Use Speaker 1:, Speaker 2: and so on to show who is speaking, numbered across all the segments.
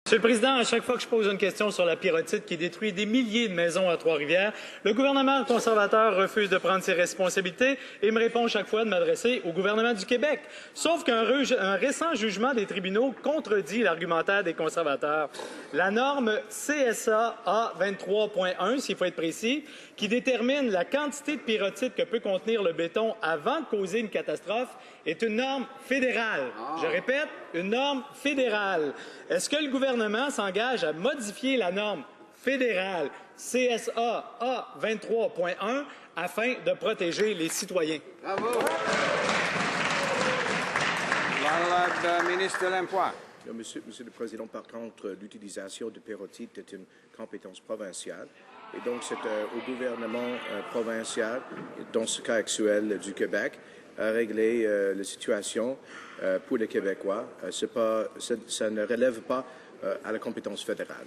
Speaker 1: Monsieur le Président, à chaque fois que je pose une question sur la pyrotite qui détruit des milliers de maisons à Trois-Rivières, le gouvernement conservateur refuse de prendre ses responsabilités et me répond chaque fois de m'adresser au gouvernement du Québec. Sauf qu'un récent jugement des tribunaux contredit l'argumentaire des conservateurs. La norme CSA A23.1, s'il faut être précis, qui détermine la quantité de pyrotite que peut contenir le béton avant de causer une catastrophe, est une norme fédérale. Je répète, une norme fédérale. Est-ce que le gouvernement s'engage à modifier la norme fédérale CSA A23.1 afin de protéger les citoyens?
Speaker 2: Bravo. Le ministre de l'Emploi.
Speaker 3: Monsieur le Président, par contre, l'utilisation de pyrotite est une compétence provinciale. Et donc, c'est au gouvernement provincial, dans ce cas actuel du Québec, à régler la situation pour les Québécois. Ça ne relève pas à la compétence fédérale.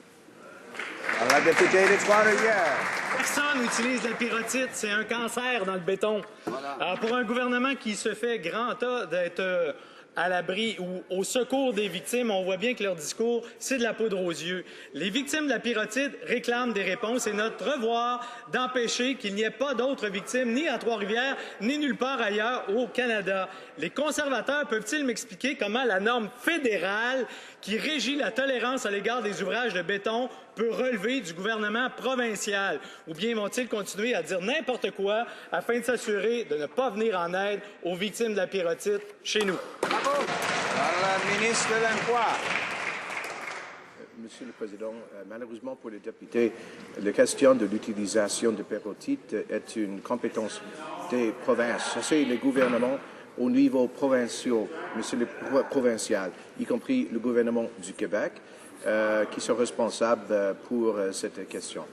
Speaker 2: La députée de Trois-Rivières.
Speaker 1: Personne n'utilise la pyrotite, c'est un cancer dans le béton.
Speaker 2: Voilà.
Speaker 1: Alors, pour un gouvernement qui se fait grand tas d'être à l'abri ou au secours des victimes, on voit bien que leur discours, c'est de la poudre aux yeux. Les victimes de la pyrotite réclament des réponses et notre devoir d'empêcher qu'il n'y ait pas d'autres victimes, ni à Trois-Rivières, ni nulle part ailleurs au Canada. Les conservateurs peuvent-ils m'expliquer comment la norme fédérale qui régit la tolérance à l'égard des ouvrages de béton peut relever du gouvernement provincial? Ou bien vont-ils continuer à dire n'importe quoi afin de s'assurer de ne pas venir en aide aux victimes de la pyrotite chez nous?
Speaker 2: Bravo. Le ministre de l'Emploi.
Speaker 3: Monsieur le Président, malheureusement pour les députés, la question de l'utilisation de pyrotite est une compétence des provinces. C'est le gouvernement au niveau provincial, y compris le gouvernement du Québec, qui sont responsables pour cette question.